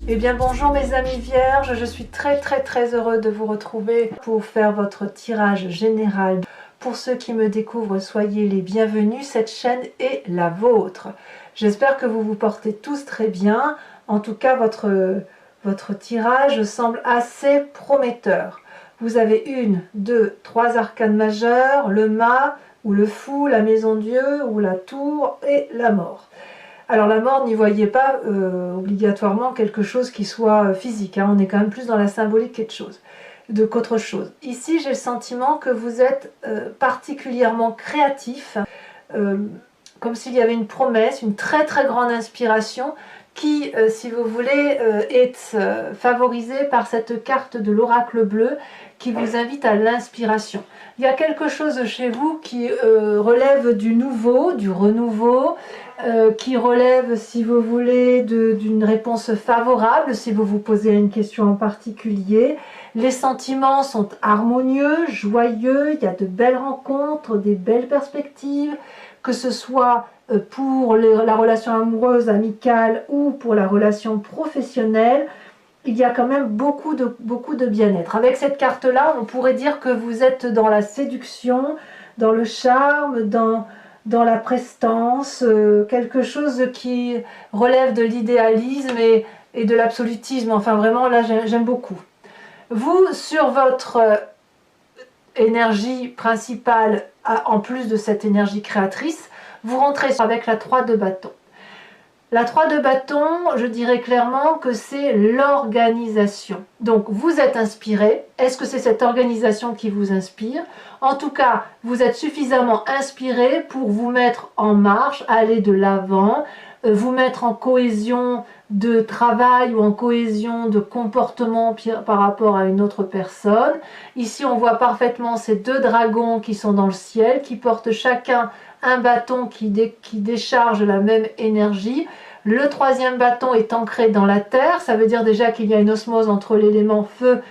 Eh bien bonjour mes amis vierges, je suis très heureux de vous retrouver pour faire votre tirage général. Pour ceux qui me découvrent, soyez les bienvenus, cette chaîne est la vôtre. J'espère que vous vous portez tous très bien. En tout cas, votre tirage semble assez prometteur. Vous avez une, deux, trois arcanes majeures, le mât ou le fou, la maison Dieu ou la tour et la mort. Alors la mort, n'y voyez pas obligatoirement quelque chose qui soit physique, hein. On est quand même plus dans la symbolique qu'autre chose. Ici, j'ai le sentiment que vous êtes particulièrement créatif, comme s'il y avait une promesse, une très grande inspiration qui, si vous voulez, est favorisée par cette carte de l'oracle bleu qui vous invite à l'inspiration. Il y a quelque chose chez vous qui relève du nouveau, du renouveau, qui relève, si vous voulez, d'une réponse favorable, si vous vous posez une question en particulier. Les sentiments sont harmonieux, joyeux, il y a de belles rencontres, des belles perspectives, que ce soit pour la relation amoureuse, amicale ou pour la relation professionnelle. Il y a quand même beaucoup de bien-être. Avec cette carte-là, on pourrait dire que vous êtes dans la séduction, dans le charme, dans la prestance, quelque chose qui relève de l'idéalisme et de l'absolutisme. Enfin vraiment, là, j'aime beaucoup. Vous, sur votre énergie principale, en plus de cette énergie créatrice, vous rentrez avec la 3 de bâton. La 3 de bâton, je dirais clairement que c'est l'organisation. Donc vous êtes inspiré. Est-ce que c'est cette organisation qui vous inspire? En tout cas, vous êtes suffisamment inspiré pour vous mettre en marche, aller de l'avant, vous mettre en cohésion de travail ou en cohésion de comportement par rapport à une autre personne. Ici, on voit parfaitement ces deux dragons qui sont dans le ciel, qui portent chacun un bâton qui décharge la même énergie. Le troisième bâton est ancré dans la terre, ça veut dire déjà qu'il y a une osmose entre l'élément feu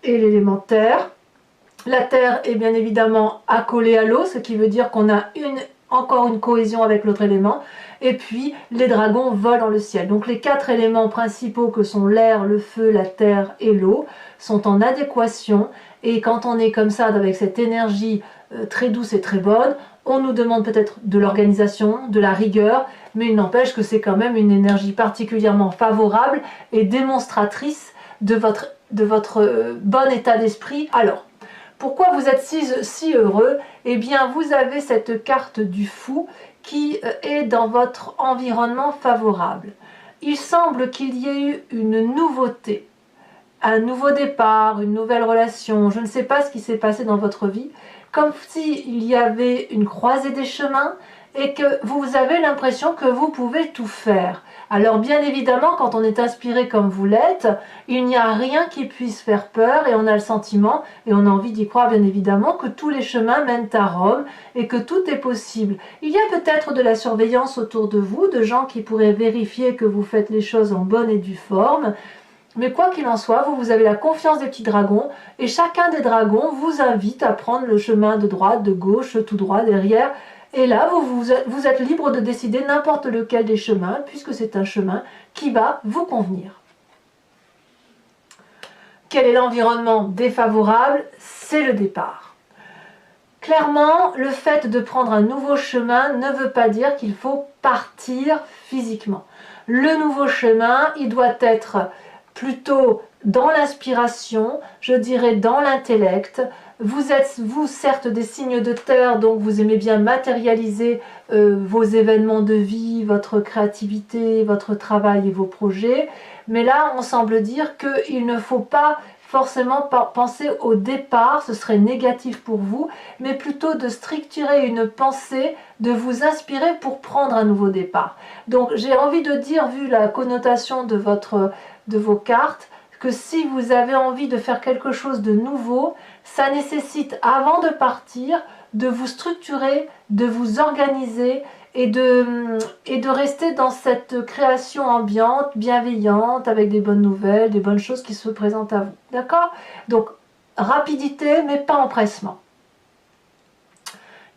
et l'élément terre. La terre est bien évidemment accolée à l'eau, ce qui veut dire qu'on a encore une cohésion avec l'autre élément. Et puis les dragons volent dans le ciel. Donc les 4 éléments principaux que sont l'air, le feu, la terre et l'eau sont en adéquation. Et quand on est comme ça avec cette énergie très douce et très bonne, on nous demande peut-être de l'organisation, de la rigueur, mais il n'empêche que c'est quand même une énergie particulièrement favorable et démonstratrice de votre bon état d'esprit. Alors, pourquoi vous êtes si heureux? Eh bien, vous avez cette carte du fou qui est dans votre environnement favorable. Il semble qu'il y ait eu une nouveauté, un nouveau départ, une nouvelle relation. Je ne sais pas ce qui s'est passé dans votre vie, comme s'il y avait une croisée des chemins et que vous avez l'impression que vous pouvez tout faire. Alors bien évidemment, quand on est inspiré comme vous l'êtes, il n'y a rien qui puisse faire peur et on a le sentiment, et on a envie d'y croire bien évidemment, que tous les chemins mènent à Rome et que tout est possible. Il y a peut-être de la surveillance autour de vous, de gens qui pourraient vérifier que vous faites les choses en bonne et due forme. Mais quoi qu'il en soit, vous avez la confiance des petits dragons et chacun des dragons vous invite à prendre le chemin de droite, de gauche, tout droit, derrière. Et là, vous êtes libre de décider n'importe lequel des chemins puisque c'est un chemin qui va vous convenir. Quel est l'environnement défavorable? C'est le départ. Clairement, le fait de prendre un nouveau chemin ne veut pas dire qu'il faut partir physiquement. Le nouveau chemin, il doit être plutôt dans l'inspiration, je dirais dans l'intellect. Vous êtes, vous, certes des signes de terre, donc vous aimez bien matérialiser vos événements de vie, votre créativité, votre travail et vos projets. Mais là, on semble dire qu'il ne faut pas forcément penser au départ, ce serait négatif pour vous, mais plutôt de structurer une pensée, de vous inspirer pour prendre un nouveau départ. Donc j'ai envie de dire, vu la connotation de vos cartes, que si vous avez envie de faire quelque chose de nouveau, ça nécessite, avant de partir, de vous structurer, de vous organiser et de rester dans cette création ambiante, bienveillante, avec des bonnes nouvelles, des bonnes choses qui se présentent à vous. D'accord? Donc, rapidité, mais pas empressement.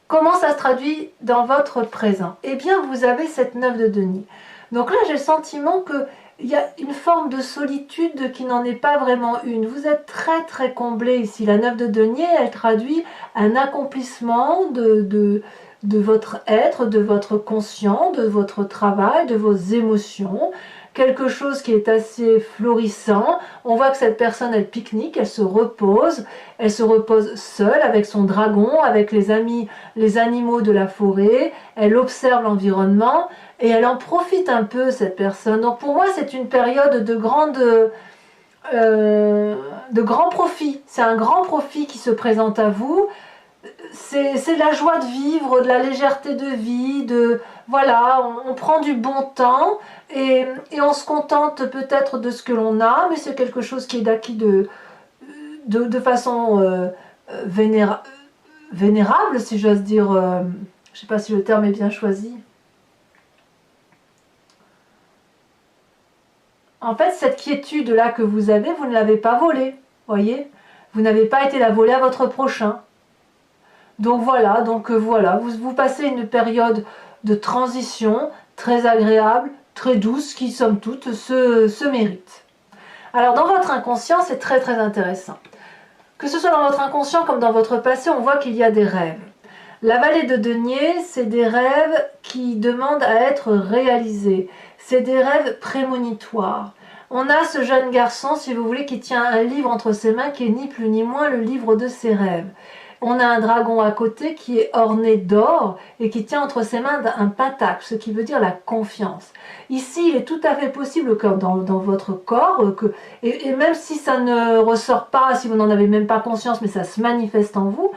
Comment ça se traduit dans votre présent? Eh bien, vous avez cette 9 de denier. Donc là, j'ai le sentiment que il y a une forme de solitude qui n'en est pas vraiment une. Vous êtes très très comblé ici. La 9 de denier, elle traduit un accomplissement de votre être, de votre conscient, de votre travail, de vos émotions. Quelque chose qui est assez florissant. On voit que cette personne, elle pique-nique, elle se repose seule avec son dragon, avec les animaux de la forêt. Elle observe l'environnement et elle en profite un peu, cette personne. Donc pour moi, c'est une période de grand profit. C'est un grand profit qui se présente à vous. C'est de la joie de vivre, de la légèreté de vie, voilà, on prend du bon temps et on se contente peut-être de ce que l'on a, mais c'est quelque chose qui est acquis de façon vénérable, si j'ose dire. Je ne sais pas si le terme est bien choisi. En fait, cette quiétude-là que vous avez, vous ne l'avez pas volée, voyez. Vous n'avez pas été la voler à votre prochain. Donc voilà, vous passez une période de transition très agréable, très douce, qui somme toute se mérite. Alors dans votre inconscient, c'est très très intéressant. Que ce soit dans votre inconscient comme dans votre passé, on voit qu'il y a des rêves. La vallée de denier, c'est des rêves qui demandent à être réalisés. C'est des rêves prémonitoires. On a ce jeune garçon, si vous voulez, qui tient un livre entre ses mains qui est ni plus ni moins le livre de ses rêves. On a un dragon à côté qui est orné d'or et qui tient entre ses mains un pentacle, ce qui veut dire la confiance. Ici, il est tout à fait possible que dans votre corps, et même si ça ne ressort pas, si vous n'en avez même pas conscience, mais ça se manifeste en vous,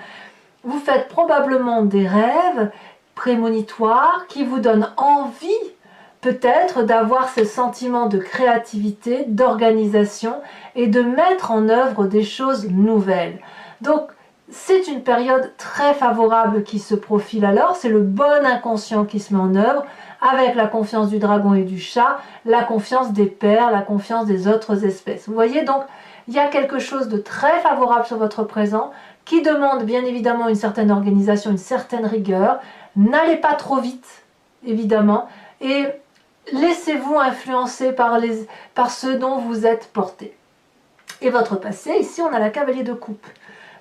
vous faites probablement des rêves prémonitoires qui vous donnent envie peut-être d'avoir ce sentiment de créativité, d'organisation et de mettre en œuvre des choses nouvelles. Donc, c'est une période très favorable qui se profile alors, c'est le bon inconscient qui se met en œuvre, avec la confiance du dragon et du chat, la confiance des pairs, la confiance des autres espèces. Vous voyez donc, il y a quelque chose de très favorable sur votre présent, qui demande bien évidemment une certaine organisation, une certaine rigueur. N'allez pas trop vite, évidemment, et laissez-vous influencer par ce dont vous êtes porté. Et votre passé, ici on a la cavalier de coupe.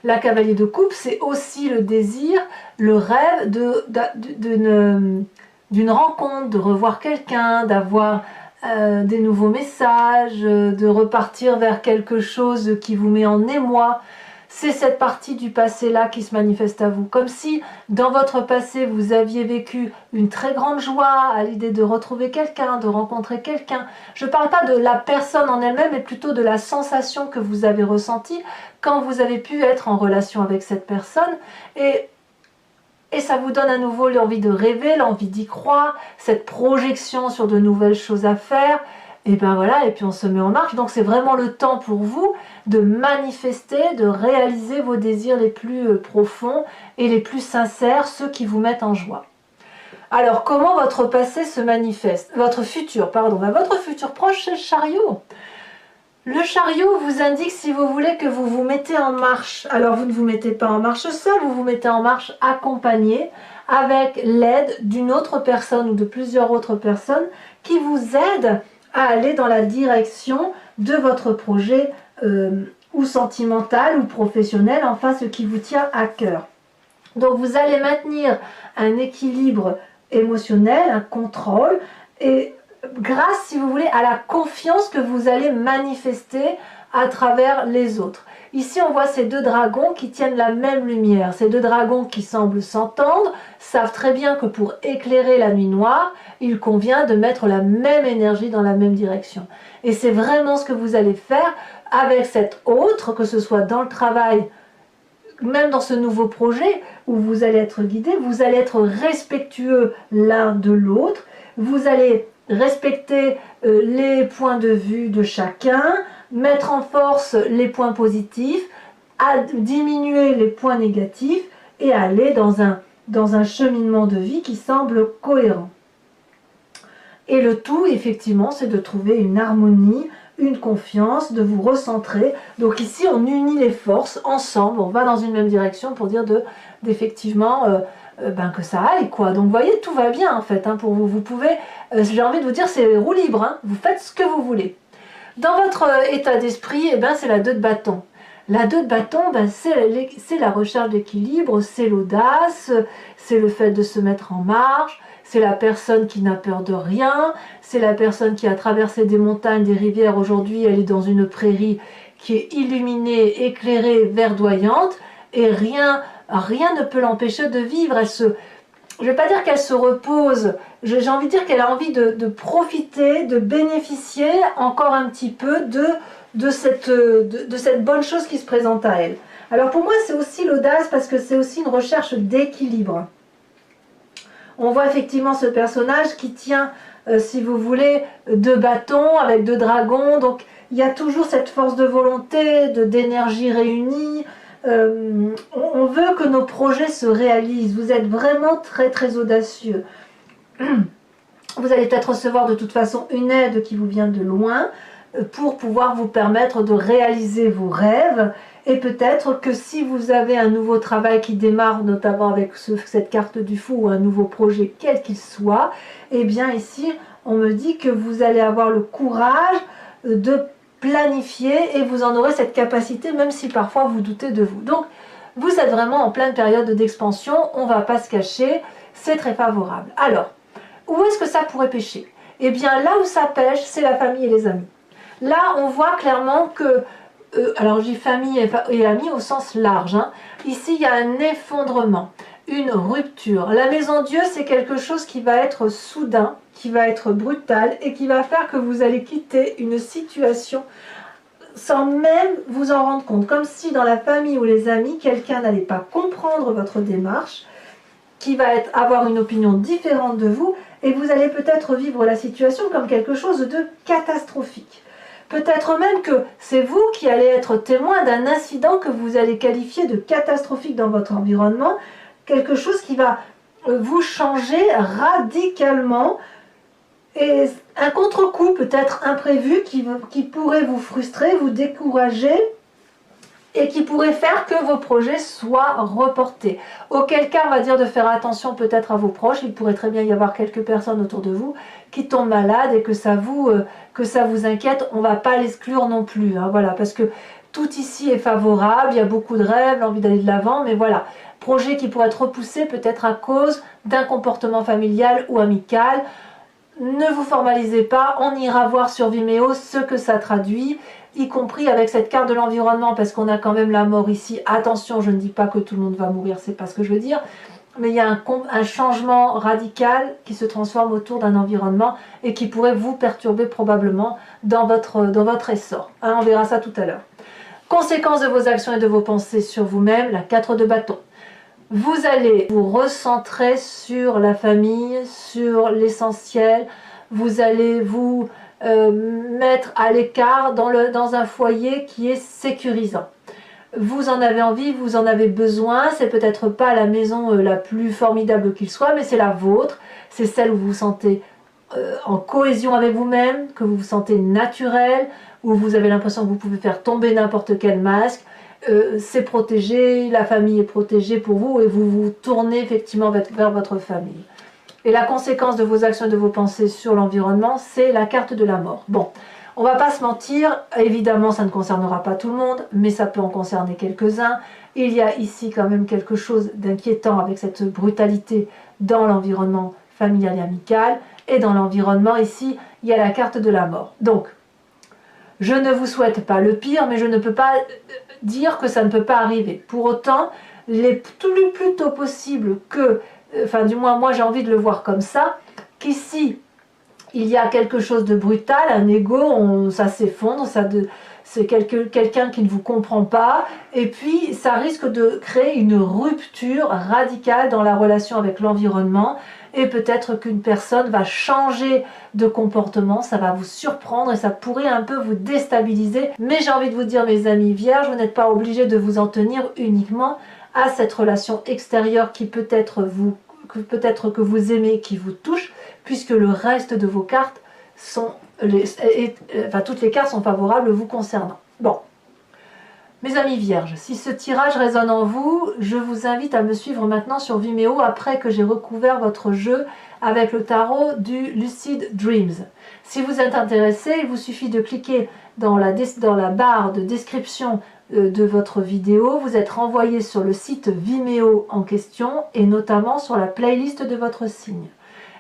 La cavalier de coupe, c'est aussi le désir, le rêve d'une rencontre, de revoir quelqu'un, d'avoir des nouveaux messages, de repartir vers quelque chose qui vous met en émoi. C'est cette partie du passé-là qui se manifeste à vous. Comme si, dans votre passé, vous aviez vécu une très grande joie à l'idée de retrouver quelqu'un, de rencontrer quelqu'un. Je ne parle pas de la personne en elle-même, mais plutôt de la sensation que vous avez ressentie quand vous avez pu être en relation avec cette personne. Et ça vous donne à nouveau l'envie de rêver, l'envie d'y croire, cette projection sur de nouvelles choses à faire. Et ben voilà, et puis on se met en marche. Donc c'est vraiment le temps pour vous de manifester, de réaliser vos désirs les plus profonds et les plus sincères, ceux qui vous mettent en joie. Alors comment votre passé se manifeste? Votre futur proche, c'est le chariot. Le chariot vous indique, si vous voulez, que vous vous mettez en marche. Alors vous ne vous mettez pas en marche seul, vous vous mettez en marche accompagné, avec l'aide d'une autre personne ou de plusieurs autres personnes qui vous aident à aller dans la direction de votre projet ou sentimental ou professionnel, enfin ce qui vous tient à cœur. Donc vous allez maintenir un équilibre émotionnel, un contrôle, et grâce, si vous voulez, à la confiance que vous allez manifester à travers les autres. Ici, on voit ces deux dragons qui tiennent la même lumière. Ces deux dragons qui semblent s'entendre, savent très bien que pour éclairer la nuit noire, il convient de mettre la même énergie dans la même direction. Et c'est vraiment ce que vous allez faire avec cet autre, que ce soit dans le travail, même dans ce nouveau projet où vous allez être guidé, vous allez être respectueux l'un de l'autre, vous allez respecter les points de vue de chacun, mettre en force les points positifs, diminuer les points négatifs et aller dans un cheminement de vie qui semble cohérent. Et le tout, effectivement, c'est de trouver une harmonie, une confiance, de vous recentrer. Donc ici, on unit les forces ensemble, on va dans une même direction pour dire d'effectivement que ça aille, quoi. Donc vous voyez, tout va bien en fait, hein, pour vous. Vous pouvez, j'ai envie de vous dire, c'est roue libre, hein, vous faites ce que vous voulez. Dans votre état d'esprit, eh ben, c'est la 2 de bâton. La 2 de bâton, ben, c'est la recherche d'équilibre, c'est l'audace, c'est le fait de se mettre en marche, c'est la personne qui n'a peur de rien, c'est la personne qui a traversé des montagnes, des rivières. Aujourd'hui, elle est dans une prairie qui est illuminée, éclairée, verdoyante, et rien ne peut l'empêcher de vivre. Je ne vais pas dire qu'elle se repose, j'ai envie de dire qu'elle a envie de profiter, de bénéficier encore un petit peu de cette bonne chose qui se présente à elle. Alors pour moi, c'est aussi l'audace parce que c'est aussi une recherche d'équilibre. On voit effectivement ce personnage qui tient, si vous voulez, 2 bâtons avec 2 dragons. Donc il y a toujours cette force de volonté, d'énergie réunie. On veut que nos projets se réalisent. Vous êtes vraiment très très audacieux. Vous allez peut-être recevoir de toute façon une aide qui vous vient de loin pour pouvoir vous permettre de réaliser vos rêves. Et peut-être que si vous avez un nouveau travail qui démarre, notamment avec cette carte du fou ou un nouveau projet quel qu'il soit, eh bien ici on me dit que vous allez avoir le courage de planifier et vous en aurez cette capacité même si parfois vous doutez de vous. Donc vous êtes vraiment en pleine période d'expansion, on ne va pas se cacher, c'est très favorable. Alors, où est-ce que ça pourrait pêcher? Eh bien là où ça pêche, c'est la famille et les amis. Là on voit clairement que, alors je dis famille et amis au sens large, hein. Ici il y a un effondrement, une rupture. La maison Dieu, c'est quelque chose qui va être soudain, qui va être brutal et qui va faire que vous allez quitter une situation sans même vous en rendre compte. Comme si dans la famille ou les amis, quelqu'un n'allait pas comprendre votre démarche, qui va avoir une opinion différente de vous et vous allez peut-être vivre la situation comme quelque chose de catastrophique. Peut-être même que c'est vous qui allez être témoin d'un incident que vous allez qualifier de catastrophique dans votre environnement, quelque chose qui va vous changer radicalement, et un contre-coup peut-être imprévu qui pourrait vous frustrer, vous décourager et qui pourrait faire que vos projets soient reportés. Auquel cas, on va dire de faire attention peut-être à vos proches. Il pourrait très bien y avoir quelques personnes autour de vous qui tombent malades et que ça vous inquiète. On ne va pas l'exclure non plus, hein, voilà, parce que tout ici est favorable, il y a beaucoup de rêves, l'envie d'aller de l'avant, mais voilà, projet qui pourrait être repoussé peut-être à cause d'un comportement familial ou amical. Ne vous formalisez pas, on ira voir sur Vimeo ce que ça traduit, y compris avec cette carte de l'environnement, parce qu'on a quand même la mort ici. Attention, je ne dis pas que tout le monde va mourir, c'est pas ce que je veux dire, mais il y a un changement radical qui se transforme autour d'un environnement et qui pourrait vous perturber probablement dans votre essor. Hein, on verra ça tout à l'heure. Conséquences de vos actions et de vos pensées sur vous-même, la 4 de bâton. Vous allez vous recentrer sur la famille, sur l'essentiel. Vous allez vous mettre à l'écart dans un foyer qui est sécurisant. Vous en avez envie, vous en avez besoin. C'est peut-être pas la maison la plus formidable qu'il soit, mais c'est la vôtre. C'est celle où vous vous sentez en cohésion avec vous-même, que vous vous sentez naturel, où vous avez l'impression que vous pouvez faire tomber n'importe quel masque. C'est protégé, la famille est protégée pour vous et vous vous tournez effectivement vers votre famille. Et la conséquence de vos actions et de vos pensées sur l'environnement, c'est la carte de la mort. Bon, on va pas se mentir, évidemment ça ne concernera pas tout le monde, mais ça peut en concerner quelques-uns. Il y a ici quand même quelque chose d'inquiétant avec cette brutalité dans l'environnement familial et amical, et dans l'environnement ici, il y a la carte de la mort. Donc, je ne vous souhaite pas le pire, mais je ne peux pas dire que ça ne peut pas arriver. Pour autant, il est plus tôt possible que, enfin du moins moi j'ai envie de le voir comme ça, qu'ici il y a quelque chose de brutal, un ego, ça s'effondre, c'est quelqu'un qui ne vous comprend pas, et puis ça risque de créer une rupture radicale dans la relation avec l'environnement, et peut-être qu'une personne va changer de comportement, ça va vous surprendre et ça pourrait un peu vous déstabiliser. Mais j'ai envie de vous dire, mes amis vierges, vous n'êtes pas obligés de vous en tenir uniquement à cette relation extérieure qui peut-être que vous aimez, qui vous touche, puisque le reste de vos cartes sont, toutes les cartes sont favorables vous concernant. Bon. Mes amis vierges, si ce tirage résonne en vous, je vous invite à me suivre maintenant sur Vimeo après que j'ai recouvert votre jeu avec le tarot du Lucid Dreams. Si vous êtes intéressé, il vous suffit de cliquer dans la barre de description de votre vidéo. Vous êtes renvoyé sur le site Vimeo en question et notamment sur la playlist de votre signe.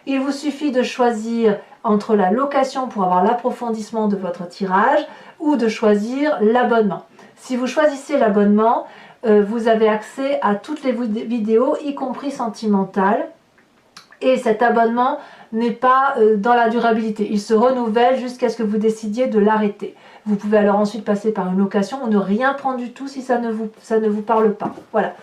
Il vous suffit de choisir entre la location pour avoir l'approfondissement de votre tirage ou de choisir l'abonnement. Si vous choisissez l'abonnement, vous avez accès à toutes les vidéos, y compris sentimentales. Et cet abonnement n'est pas dans la durabilité. Il se renouvelle jusqu'à ce que vous décidiez de l'arrêter. Vous pouvez alors ensuite passer par une location ou ne rien prendre du tout si ça ne vous parle pas. Voilà.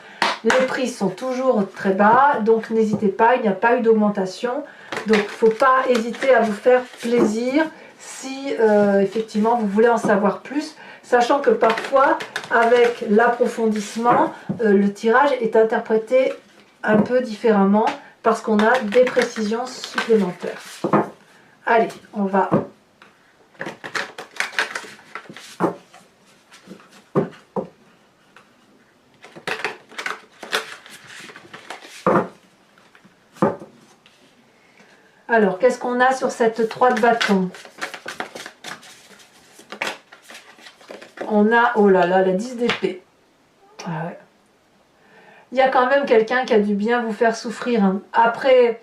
Les prix sont toujours très bas, donc n'hésitez pas, il n'y a pas eu d'augmentation. Donc il ne faut pas hésiter à vous faire plaisir si effectivement vous voulez en savoir plus. Sachant que parfois, avec l'approfondissement, le tirage est interprété un peu différemment parce qu'on a des précisions supplémentaires. Allez, on va... Alors, qu'est-ce qu'on a sur cette 3 de bâton? On a, oh là là, la 10 d'épée. Ah ouais. Il y a quand même quelqu'un qui a dû bien vous faire souffrir. Hein. Après,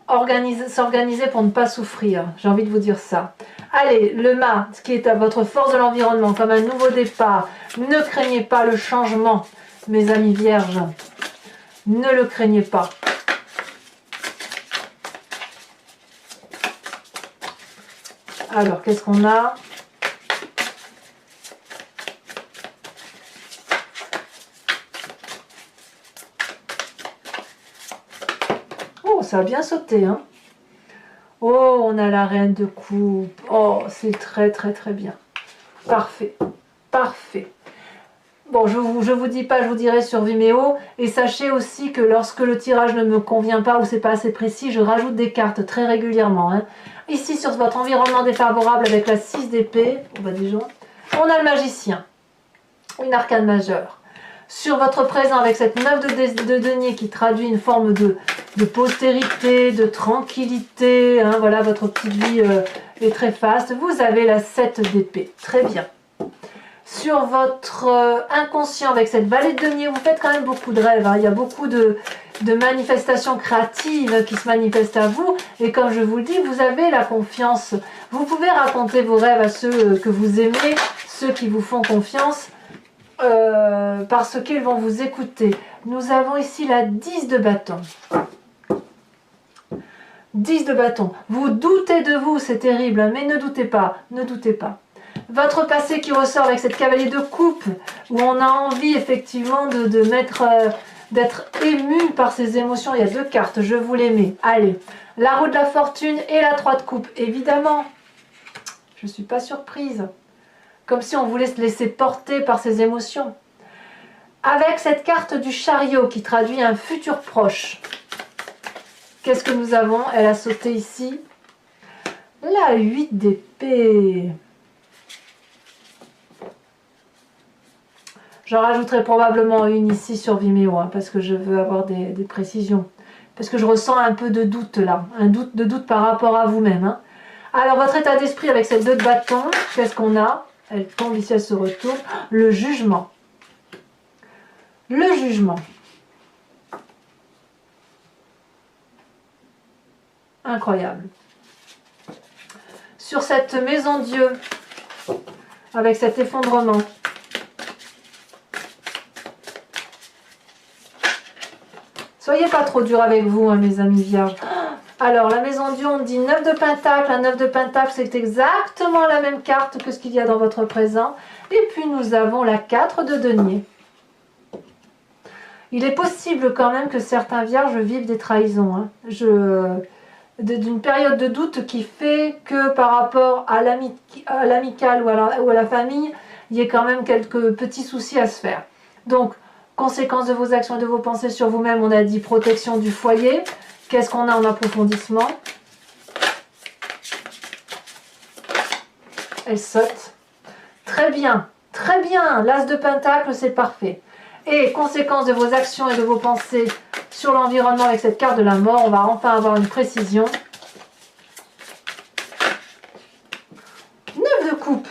s'organiser pour ne pas souffrir. J'ai envie de vous dire ça. Allez, le mât, ce qui est à votre force de l'environnement, comme un nouveau départ. Ne craignez pas le changement, mes amis vierges. Ne le craignez pas. Alors, qu'est-ce qu'on a? Oh, ça a bien sauté, hein. Oh, on a la reine de coupe. Oh, c'est très, très, très bien. Parfait. Parfait. Bon, je vous dis pas, je vous dirai sur Vimeo. Et sachez aussi que lorsque le tirage ne me convient pas ou c'est pas assez précis, je rajoute des cartes très régulièrement. Hein. Ici, sur votre environnement défavorable avec la 6 d'épée, on va déjà, on a le magicien, une arcane majeure. Sur votre présent avec cette 9 de denier qui traduit une forme de postérité, de tranquillité, hein, voilà, votre petite vie est très faste. Vous avez la 7 d'épée, très bien. Sur votre inconscient avec cette vallée de denier, vous faites quand même beaucoup de rêves, hein. Il y a beaucoup de manifestations créatives qui se manifestent à vous, et comme je vous le dis, vous avez la confiance. Vous pouvez raconter vos rêves à ceux que vous aimez, ceux qui vous font confiance, parce qu'ils vont vous écouter. Nous avons ici la 10 de bâton. 10 de bâton. Vous doutez de vous, c'est terrible, hein, mais ne doutez pas, ne doutez pas. Votre passé qui ressort avec cette cavalier de coupe, où on a envie effectivement d'être ému par ses émotions. Il y a 2 cartes, je vous les mets. Allez, la roue de la fortune et la 3 de coupe, évidemment. Je ne suis pas surprise. Comme si on voulait se laisser porter par ses émotions. Avec cette carte du chariot qui traduit un futur proche. Qu'est-ce que nous avons? Elle a sauté ici. La 8 d'épée. J'en rajouterai probablement une ici sur Vimeo, hein, parce que je veux avoir des précisions. Parce que je ressens un peu de doute là, un doute par rapport à vous-même. Hein. Alors, votre état d'esprit avec cette 2 de bâton, qu'est-ce qu'on a? Elle tombe ici, elle se retourne. Le jugement. Le jugement. Incroyable. Sur cette maison Dieu, avec cet effondrement. Soyez pas trop dur avec vous, hein, mes amis vierges. Alors, la maison Dieu, on dit 9 de pentacle. Un 9 de pentacle, c'est exactement la même carte que ce qu'il y a dans votre présent. Et puis, nous avons la 4 de denier. Il est possible quand même que certains vierges vivent des trahisons. Hein. D'une période de doute qui fait que par rapport à l'amical ou à la famille, il y ait quand même quelques petits soucis à se faire. Donc, conséquence de vos actions et de vos pensées sur vous-même, on a dit protection du foyer. Qu'est-ce qu'on a en approfondissement? Elle saute. Très bien. Très bien, l'as de pentacle, c'est parfait. Et conséquence de vos actions et de vos pensées sur l'environnement avec cette carte de la mort, on va enfin avoir une précision. 9 de coupe.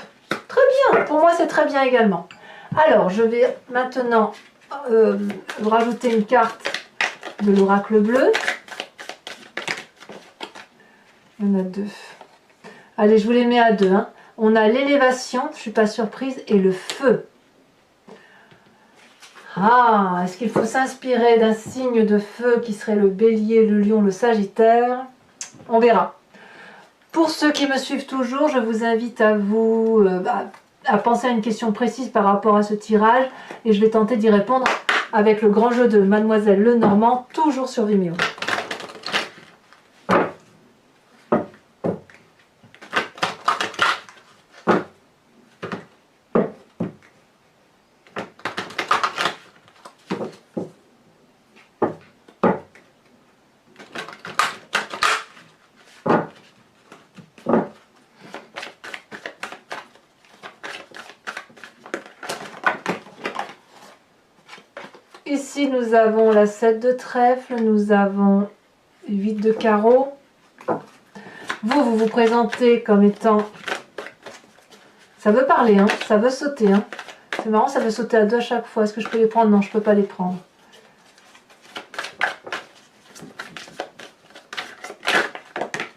Très bien, pour moi c'est très bien également. Alors, je vais maintenant rajouter une carte de l'oracle bleu. Il y en a 2. Allez, je vous les mets à 2. Hein. On a l'élévation, je ne suis pas surprise, et le feu. Ah, est-ce qu'il faut s'inspirer d'un signe de feu qui serait le bélier, le lion, le sagittaire? On verra. Pour ceux qui me suivent toujours, je vous invite à à penser à une question précise par rapport à ce tirage et je vais tenter d'y répondre avec le grand jeu de Mademoiselle Lenormand, toujours sur Vimeo. Ici, nous avons la 7 de trèfle, nous avons 8 de carreau. Vous vous présentez comme étant... Ça veut parler, hein, ça veut sauter. Hein. C'est marrant, ça veut sauter à 2 à chaque fois. Est-ce que je peux les prendre? Non, je ne peux pas les prendre.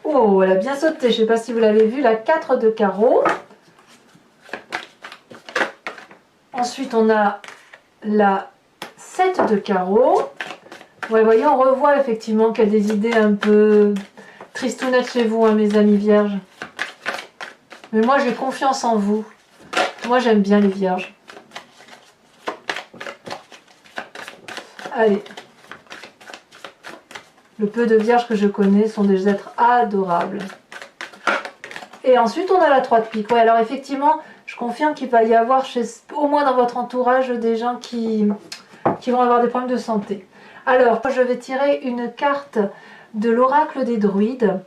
Oh, elle a bien sauté. Je ne sais pas si vous l'avez vu, la 4 de carreau. Ensuite, on a la 7 de carreau. Ouais, voyez, on revoit effectivement qu'il y a des idées un peu tristounettes chez vous, hein, mes amis vierges. Mais moi, j'ai confiance en vous. Moi, j'aime bien les vierges. Allez. Le peu de vierges que je connais sont des êtres adorables. Et ensuite, on a la 3 de pique. Ouais, alors effectivement, je confirme qu'il va y avoir, au moins dans votre entourage, des gens qui vont avoir des problèmes de santé. Alors, je vais tirer une carte de l'oracle des druides.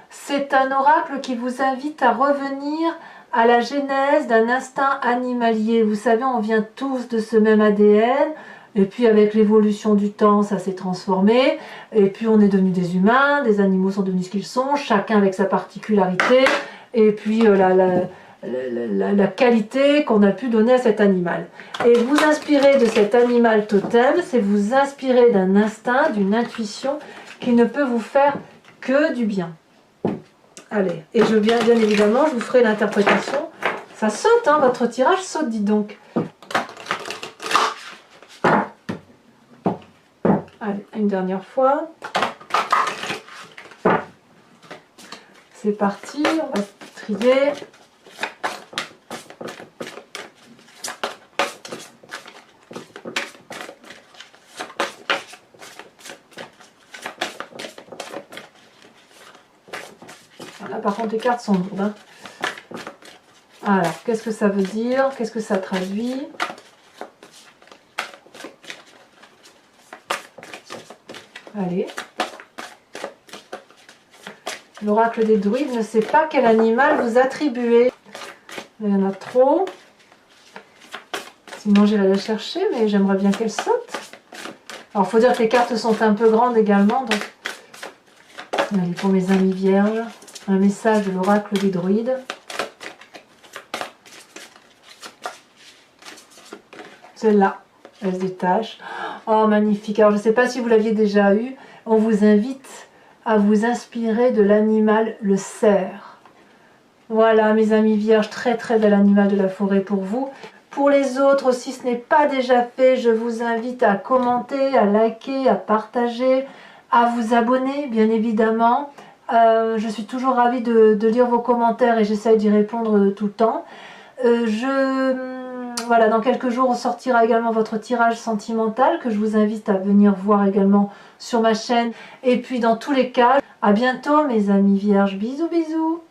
C'est un oracle qui vous invite à revenir à la genèse d'un instinct animalier. Vous savez, on vient tous de ce même ADN. Et puis avec l'évolution du temps, ça s'est transformé. Et puis on est devenus des humains, des animaux sont devenus ce qu'ils sont, chacun avec sa particularité. Et puis la qualité qu'on a pu donner à cet animal. Et vous inspirer de cet animal totem, c'est vous inspirer d'un instinct, d'une intuition qui ne peut vous faire que du bien. Allez, et bien évidemment, je vous ferai l'interprétation. Ça saute, hein, votre tirage saute, dis donc. Allez, une dernière fois. C'est parti, on va trier. Là, par contre, les cartes sont lourdes. Hein. Alors, qu'est-ce que ça veut dire? Qu'est-ce que ça traduit? Allez. L'oracle des druides ne sait pas quel animal vous attribuer. Il y en a trop. Sinon, j'irai la chercher, mais j'aimerais bien qu'elle saute. Alors, il faut dire que les cartes sont un peu grandes également. Donc, allez, pour mes amis vierges, un message de l'oracle des druides. Celle-là, elle se détache. Oh, magnifique. Alors, je ne sais pas si vous l'aviez déjà eu. On vous invite à vous inspirer de l'animal, le cerf. Voilà, mes amis vierges, très très bel animal de la forêt pour vous. Pour les autres, si ce n'est pas déjà fait, je vous invite à commenter, à liker, à partager, à vous abonner, bien évidemment. Je suis toujours ravie de lire vos commentaires et j'essaye d'y répondre tout le temps. Voilà, dans quelques jours, on sortira également votre tirage sentimental que je vous invite à venir voir également sur ma chaîne. Et puis, dans tous les cas, à bientôt, mes amis vierges. Bisous, bisous!